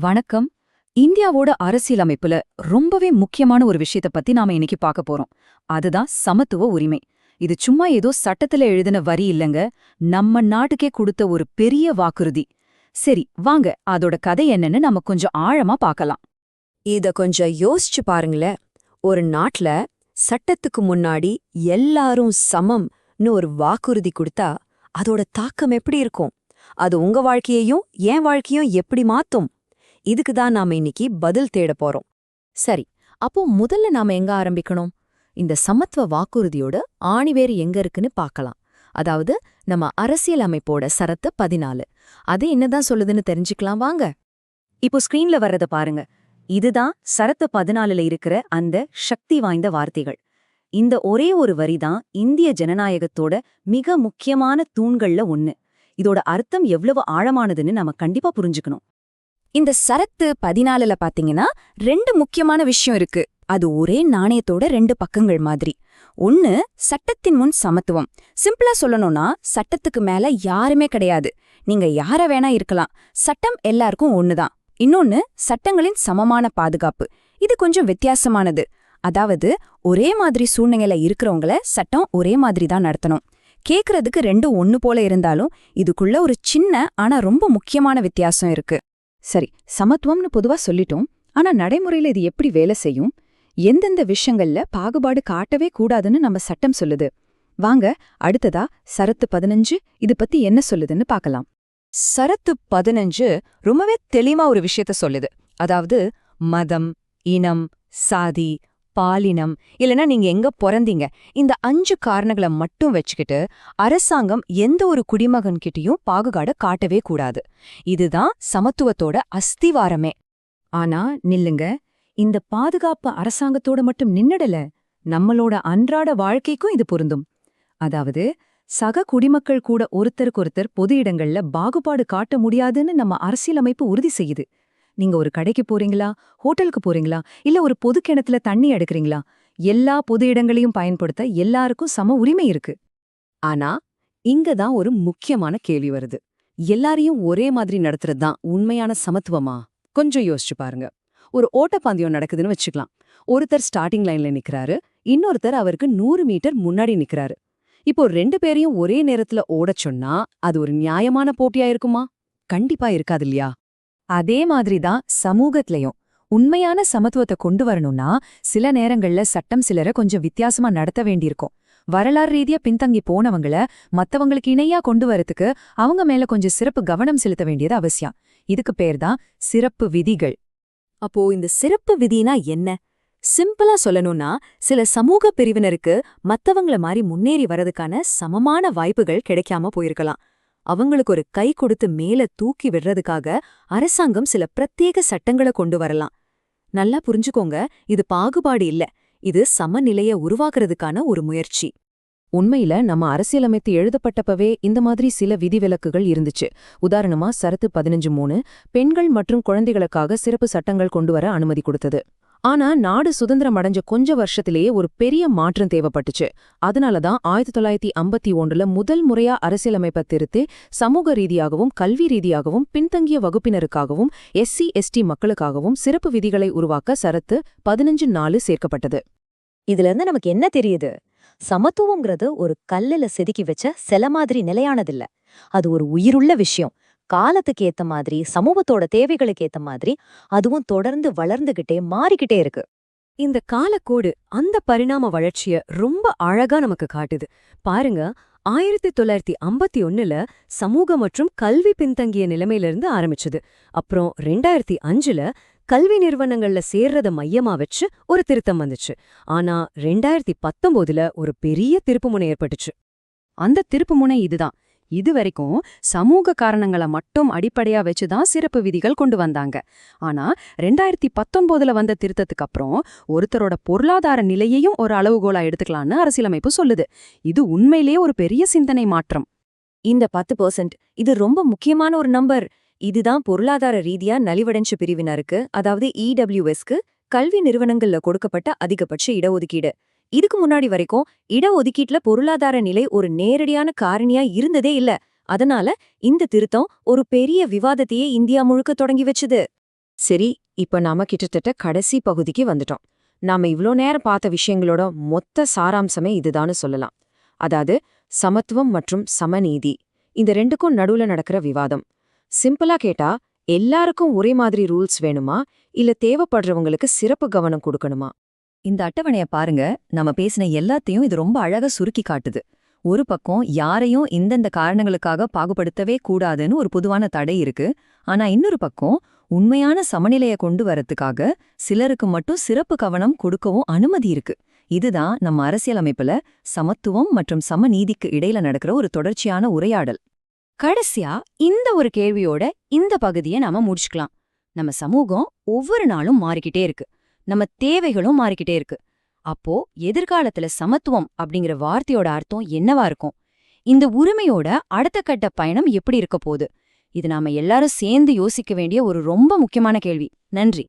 வணக்கம். இந்தியாவோட அரசியலமைப்புல ரொம்பவே முக்கியமான ஒரு விஷயத்த பத்தி நாம இன்னைக்கு பார்க்க போறோம். அதுதான் சமத்துவ உரிமை. இது சும்மா ஏதோ சட்டத்துல எழுதின வரி இல்லங்க, நம்ம நாட்டுக்கே கொடுத்த ஒரு பெரிய வாக்குறுதி. சரி, வாங்க அதோட கதை என்னன்னு நம்ம கொஞ்சம் ஆழமா பார்க்கலாம். இத கொஞ்சம் யோசிச்சு பாருங்களேன். ஒரு நாட்டுல சட்டத்துக்கு முன்னாடி எல்லாரும் சமம்னு ஒரு வாக்குறுதி கொடுத்தா அதோட தாக்கம் எப்படி இருக்கும்? அது உங்க வாழ்க்கையையும் என் வாழ்க்கையும் எப்படி மாத்தும்? இதுக்கு தான் நாம இன்னைக்கு பதில் தேட போறோம். சரி, அப்போ முதல்ல நாம எங்க ஆரம்பிக்கணும்? இந்த சமத்துவ வாக்குறுதியோட ஆணிவேர் எங்க இருக்குன்னு பார்க்கலாம். அதாவது நம்ம அரசியல் அமைப்போட சரத்து 14. அது என்னதான் சொல்லுதுன்னு தெரிஞ்சுக்கலாம் வாங்க. இப்போ ஸ்கிரீன்ல வர்றத பாருங்க. இதுதான் சரத்து 14ல இருக்கிற அந்த சக்தி வாய்ந்த வார்த்தைகள். இந்த ஒரே ஒரு வரிதான் இந்திய ஜனநாயகத்தோட மிக முக்கியமான தூண்கள்ல ஒன்னு. இதோட அர்த்தம் எவ்வளவு ஆழமானதுன்னு நம்ம கண்டிப்பா புரிஞ்சுக்கணும். இந்த சரத்து 14ல பாத்தீங்கன்னா 2 முக்கியமான விஷயம் இருக்கு. அது ஒரே நாணயத்தோட 2 பக்கங்கள் மாதிரி. ஒன்னு, சட்டத்தின் முன் சமத்துவம். சிம்பிளா சொல்லணும்னா, சட்டத்துக்கு மேல யாருமே கிடையாது. நீங்க யார வேணா இருக்கலாம். சட்டம் எல்லாருக்கும் ஒண்ணுதான். இன்னொன்னு, சட்டங்களின் சமமான பாதுகாப்பு. இது கொஞ்சம் வித்தியாசமானது. அதாவது ஒரே மாதிரி சூழ்நிலையில இருக்கிறவங்கள சட்டம் ஒரே மாதிரி தான் நடத்தணும். கேக்குறதுக்கு 2 ஒண்ணு போல இருந்தாலும் இதுக்குள்ள ஒரு சின்ன ஆனா ரொம்ப முக்கியமான வித்தியாசம் இருக்கு. சரி, சமத்துவம்னு பொதுவா சொல்லிட்டோம். ஆனா நடைமுறையில இது எப்படி வேலை செய்யும்? எந்தெந்த விஷயங்கள்ல பாகுபாடு காட்டவே கூடாதுன்னு நம்ம சட்டம் சொல்லுது? வாங்க அடுத்ததா சரத்து 15 இது பத்தி என்ன சொல்லுதுன்னு பார்க்கலாம். சரத்து 15 ரொம்பவே தெளிவா ஒரு விஷயத்த சொல்லுது. அதாவது மதம், இனம், சாதி, பாலினம், இல்லனா நீங்க எங்க பிறந்தீங்க, இந்த 5 காரணங்களை மட்டும் வச்சுக்கிட்டு அரசாங்கம் எந்த ஒரு குடிமகன்கிட்டயும் பாகுகாட காட்டவே கூடாது. இதுதான் சமத்துவத்தோட அஸ்திவாரமே. ஆனா நில்லுங்க, இந்த பாதுகாப்பு அரசாங்கத்தோட மட்டும் நின்னடல, நம்மளோட அன்றாட வாழ்க்கைக்கும் இது பொருந்தும். அதாவது சக குடிமக்கள் கூட ஒருத்தருக்கொருத்தர் பொது இடங்கள்ல பாகுபாடு காட்ட முடியாதுன்னு நம்ம அரசியலமைப்பு உறுதி செய்யுது. நீங்க ஒரு கடைக்கு போறீங்களா, ஹோட்டலுக்கு போறீங்களா, இல்ல ஒரு பொது கிணத்துல தண்ணி எடுக்கிறீங்களா, எல்லா பொது இடங்களையும் பயன்படுத்த எல்லாருக்கும் சம உரிமை இருக்கு. ஆனா இங்கதான் ஒரு முக்கியமான கேள்வி வருது. எல்லாரையும் ஒரே மாதிரி நடத்துறது தான் உண்மையான சமத்துவமா? கொஞ்சம் யோசிச்சு பாருங்க. ஒரு ஓட்டப்பந்தயம் நடக்குதுன்னு வச்சுக்கலாம். ஒருத்தர் ஸ்டார்டிங் லைன்ல நிக்கிறாரு, இன்னொருத்தர் அவருக்கு 100 மீட்டர் முன்னாடி நிக்கிறாரு. இப்போ 2 பேரையும் ஒரே நேரத்துல ஓடச் சொன்னா அது ஒரு நியாயமான போட்டியா இருக்குமா? கண்டிப்பா இருக்காது இல்லையா? அதே மாதிரிதான் சமூகத்திலயும் உண்மையான சமத்துவத்தை கொண்டு வரணும்னா சில நேரங்கள்ல சட்டம் சிலரை கொஞ்சம் வித்தியாசமா நடத்த வேண்டியிருக்கும். வரலாறு ரீதியா பின்தங்கி போனவங்கள மத்தவங்களுக்கு இணையா கொண்டு வரதுக்கு அவங்க மேல கொஞ்சம் சிறப்பு கவனம் செலுத்த வேண்டியது அவசியம். இதுக்கு பேர்தான் சிறப்பு விதிகள். அப்போ இந்த சிறப்பு விதினா என்ன? சிம்பிளா சொல்லணும்னா, சில சமூக பிரிவினருக்கு மத்தவங்கள மாதிரி முன்னேறி வரதுக்கான சமமான வாய்ப்புகள் கிடைக்காம போயிருக்கலாம். அவங்களுக்கு ஒரு கை கொடுத்து மேல தூக்கி விடுறதுக்காக அரசாங்கம் சில பிரத்யேக சட்டங்களை கொண்டு வரலாம். நல்லா புரிஞ்சுக்கோங்க, இது பாகுபாடு இல்ல, இது சமநிலைய உருவாக்குறதுக்கான ஒரு முயற்சி. உண்மையில நம்ம அரசியலமைத்து எழுதப்பட்டப்பவே இந்த மாதிரி சில விதிவிலக்குகள் இருந்துச்சு. உதாரணமா சரத்து 15(3) பெண்கள் மற்றும் குழந்தைகளுக்காக சிறப்பு சட்டங்கள் கொண்டு வர அனுமதி கொடுத்தது. ஆனா நாடு சுதந்திரம் அடைஞ்ச கொஞ்ச வருஷத்திலேயே ஒரு பெரிய மாற்றம் தேவைப்பட்டுச்சு. அதனாலதான் 1951ல முதல் முறையா அரசியலமைப்பை திருத்தி சமூக ரீதியாகவும் கல்வி ரீதியாகவும் பின்தங்கிய வகுப்பினருக்காகவும் SC/ST மக்களுக்காகவும் சிறப்பு விதிகளை உருவாக்க சரத்து 15(4) சேர்க்கப்பட்டது. இதுல இருந்து நமக்கு என்ன தெரியுது? சமத்துவம்ங்கிறது ஒரு கல்லுல செதுக்கி வச்ச சில மாதிரி நிலையானதில்ல. அது ஒரு உயிருள்ள விஷயம். காலத்துக்கு ஏத்த மாதிரி, சமூகத்தோட தேவைகளுக்கு ஏத்த மாதிரி அதுவும் தொடர்ந்து வளர்ந்துகிட்டே மாறிக்கிட்டே இருக்கு. இந்த காலக்கோடு அந்த பரிணாம வளர்ச்சிய ரொம்ப அழகா நமக்கு காட்டுது. பாருங்க, 1951ல சமூக மற்றும் கல்வி பின்தங்கிய நிலைமையிலிருந்து ஆரம்பிச்சது. அப்புறம் 2005ல கல்வி நிறுவனங்கள்ல சேர்றத மையமா வச்சு ஒரு திருத்தம் வந்துச்சு. ஆனா 2019ல ஒரு பெரிய திருப்புமுனை ஏற்பட்டுச்சு. அந்த திருப்புமுனை இதுதான். இதுவரைக்கும் சமூக காரணங்களை மட்டும் அடிப்படையா வச்சுதான் சிறப்பு விதிகள் கொண்டு வந்தாங்க. ஆனா 2019ல வந்த திருத்தத்துக்கு அப்புறம் ஒருத்தரோட பொருளாதார நிலையையும் ஒரு அளவுகோலா எடுத்துக்கலான்னு அரசியலமைப்பு சொல்லுது. இது உண்மையிலேயே ஒரு பெரிய சிந்தனை மாற்றம். இந்த 10% இது ரொம்ப முக்கியமான ஒரு நம்பர். இதுதான் பொருளாதார ரீதியா நலிவடைஞ்ச பிரிவினருக்கு, அதாவது EWSக்கு கல்வி நிறுவனங்கள்ல கொடுக்கப்பட்ட அதிகபட்ச இடஒதுக்கீடு. இதுக்கு முன்னாடி வரைக்கும் இடஒதுக்கீட்டுல பொருளாதார நிலை ஒரு நேரடியான காரணியா இருந்ததே இல்ல. அதனால இந்த திருத்தம் ஒரு பெரிய விவாதத்தையே இந்தியா முழுக்க தொடங்கி வச்சுது. சரி, இப்ப நாம கிட்டத்தட்ட கடைசி பகுதிக்கு வந்துட்டோம். நாம இவ்ளோ நேரம் பார்த்த விஷயங்களோட மொத்த சாராம்சமே இதுதான்னு சொல்லலாம். அதாவது சமத்துவம் மற்றும் சமநீதி, இந்த ரெண்டுக்கும் நடுவுல நடக்கிற விவாதம். சிம்பிளா கேட்டா, எல்லாருக்கும் ஒரே மாதிரி ரூல்ஸ் வேணுமா, இல்ல தேவைப்படுறவங்களுக்கு சிறப்பு கவனம் கொடுக்கணுமா? இந்த அட்டவணைய பாருங்க, நம்ம பேசின எல்லாத்தையும் இது ரொம்ப அழகா சுருக்கி காட்டுது. ஒரு பக்கம் யாரையும் இந்தந்த காரணங்களுக்காக பாகுபடுத்தவே கூடாதுன்னு ஒரு பொதுவான தடை இருக்கு. ஆனா இன்னொரு பக்கம் உண்மையான சமநிலையை கொண்டு வரதுக்காக சிலருக்கு மட்டும் சிறப்பு கவனம் கொடுக்கவும் அனுமதி இருக்கு. இதுதான் நம்ம அரசியலமைப்புல சமத்துவம் மற்றும் சமநீதிக்கு இடையில நடக்கிற ஒரு தொடர்ச்சியான உரையாடல். கடைசியா இந்த ஒரு கேள்வியோட இந்த பகுதியை நாம முடிச்சுக்கலாம். நம்ம சமூகம் ஒவ்வொரு நாளும் மாறிக்கிட்டே இருக்கு. நம்ம தேவைகளும் மாறிக்கிட்டே இருக்கு. அப்போ எதிர்காலத்துல சமத்துவம் அப்படிங்கிற வார்த்தையோட அர்த்தம் என்னவா இருக்கும்? இந்த உரிமையோட அடுத்த கட்ட பயணம் எப்படி இருக்க போகுது? இது நாம எல்லாரும் சேர்ந்து யோசிக்க வேண்டிய ஒரு ரொம்ப முக்கியமான கேள்வி. நன்றி.